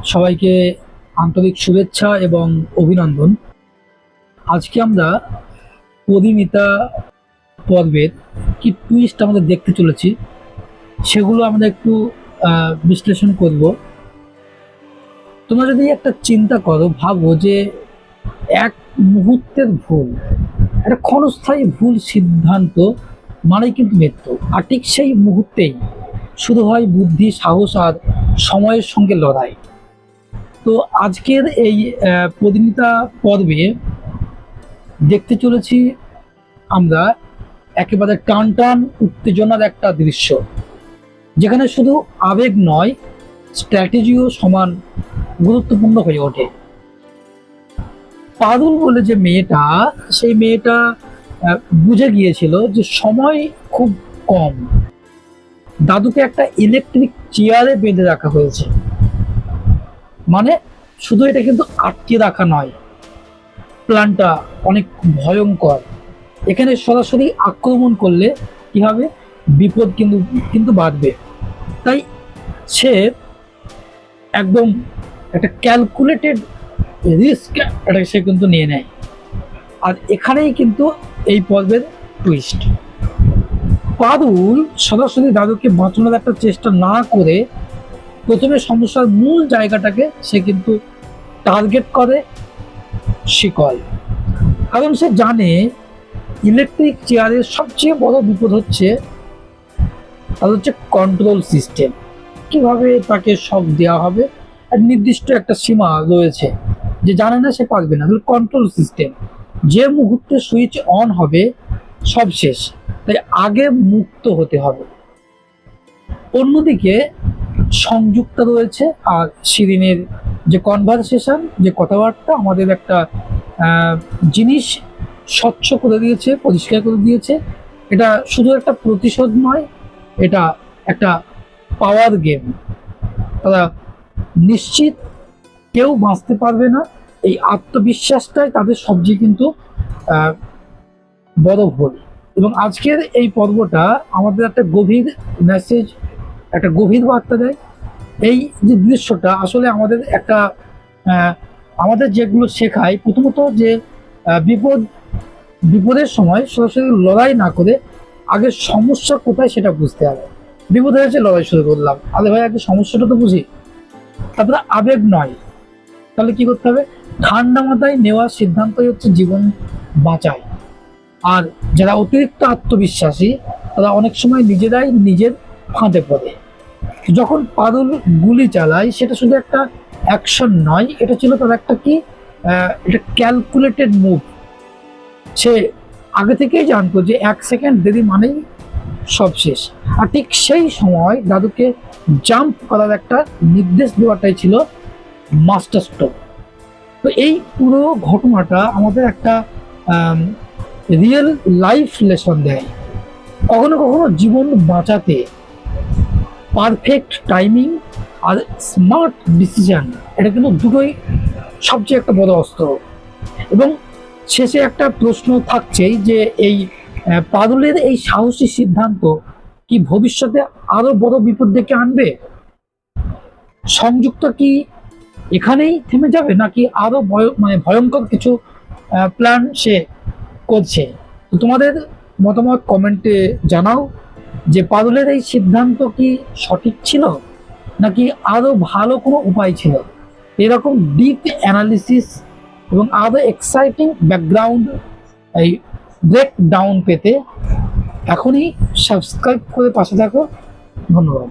সবাইকে আন্তরিক শুভেচ্ছা এবং অভিনন্দন। আজকে আমরা পরিমিতা পর্বের কি টুইস্ট আমাদের দেখতে চলেছি সেগুলো আমরা একটু বিশ্লেষণ করব। তোমরা যদি একটা চিন্তা করো, ভাবো যে এক মুহূর্তের ভুল, একটা ক্ষণস্থায়ী ভুল সিদ্ধান্ত মানেই কিন্তু মৃত্যু। আর ঠিক সেই মুহূর্তেই শুরু হয় বুদ্ধি, সাহস আর সময়ের সঙ্গে লড়াই। তো আজকের এই পরিমিতা পর্বে দেখতে চলেছি আমরা একেবারে টান টান উত্তেজনার একটা দৃশ্য, যেখানে শুধু আবেগ নয়, স্ট্র্যাটেজিও সমান গুরুত্বপূর্ণ হয়ে ওঠে। পারুল বলে যে মেয়েটা, সেই মেয়েটা বুঝে গিয়েছিল যে সময় খুব কম। দাদুকে একটা ইলেকট্রিক চেয়ারে বেঁধে রাখা হয়েছে, মানে শুধু এটা কিন্তু আটকে রাখা নয়, প্ল্যানটা অনেক ভয়ঙ্কর। এখানে সরাসরি আক্রমণ করলে কি হবে, বিপদ কিন্তু কিন্তু বাড়বে। তাই সে একদম একটা ক্যালকুলেটেড রিস্ক এটা সে কিন্তু নিয়ে নেয়। আর এখানেই কিন্তু এই পর্বের টুইস্ট। পারুল সরাসরি দাদুকে বাঁচানোর একটা চেষ্টা না করে প্রথমে সমস্যার মূল জায়গাটাকে সে কিন্তু টার্গেট করে, শিকল। কারণ সে জানে ইলেকট্রিক চেয়ারের সবচেয়ে বড় বিপদ হচ্ছে কন্ট্রোল সিস্টেম। কিভাবে তাকে শক দেওয়া হবে, আর নির্দিষ্ট একটা সীমা রয়েছে, যে জানে না সে পারবে না। কন্ট্রোল সিস্টেম যে মুহূর্তে সুইচ অন হবে সব শেষ, তাই আগে মুক্ত হতে হবে। অন্যদিকে সংযুক্ত রয়েছে আর শিরিনের যে কনভারসেশন, যে কথাবার্তা, আমাদের একটা জিনিস স্বচ্ছ করে দিয়েছে, পরিষ্কার করে দিয়েছে। এটা শুধু একটা প্রতিশোধ নয়, এটা একটা পাওয়ার গেম। তারা নিশ্চিত কেউ বাঁচতে পারবে না, এই আত্মবিশ্বাসটাই তাদের সবচেয়ে কিন্তু বড় ভুল। এবং আজকের এই পর্বটা আমাদের একটা গভীর মেসেজ, একটা গভীর বার্তা দেয়। এই যে দৃশ্যটা আসলে আমাদের একটা আমাদের যেগুলো শেখায়, প্রথমত যে বিপদের সময় সরাসরি লড়াই না করে আগে সমস্যা কোথায় সেটা বুঝতে হবে। বিপদ হয়েছে, লড়াই শুরু করলাম, আরে ভাই আগে সমস্যাটা তো বুঝি, তারপরে আবেগ নয়। তাহলে কি করতে হবে, ঠান্ডা মাথায় নেওয়া সিদ্ধান্তই হচ্ছে জীবন বাঁচায়। আর যারা অতিরিক্ত আত্মবিশ্বাসী, তারা অনেক সময় নিজেরাই নিজের ফাঁদে পড়ে। যখন পারুল গুলি চালায়, সেটা শুধু একটা অ্যাকশন নয়, এটা ছিল তার একটা কি, এটা ক্যালকুলেটেড মুভ। সে আগে থেকেই জানতো যে 1 সেকেন্ড দেরি মানেই সব শেষ। আর ঠিক সেই সময় দাদুকে জাম্প করার একটা নির্দেশ দেওয়াটাই ছিল মাস্টার স্ট্রোক। তো এই পুরো ঘটনাটা আমাদের একটা রিয়েল লাইফ লেসন দেয়। কখনো কখনো জীবন বাঁচাতে পারফেক্ট টাইমিং আর স্মার্ট ডিসিশন, এটা কিন্তু দুটোই সবচেয়ে একটা বড় অস্ত্র। এবং শেষে একটা প্রশ্ন থাকছেই যে এই পারুলের এই সাহসী সিদ্ধান্ত কি ভবিষ্যতে আরো বড় বিপদ ডেকে আনবে? সংযুক্ত কি এখানেই থেমে যাবে, নাকি আরো ভয়ঙ্কর কিছু প্ল্যান সে করছে? তো তোমাদের মতামত কমেন্টে জানাও যে পারুলের এই সিদ্ধান্ত কি সঠিক ছিল, নাকি আরো ভালো কোনো উপায় ছিল। এরকম ডিপ অ্যানালিসিস এবং আরো এক্সাইটিং ব্যাকগ্রাউন্ড এই ব্রেকডাউন পেতে এখনই সাবস্ক্রাইব করে পাশে থাকো। ধন্যবাদ।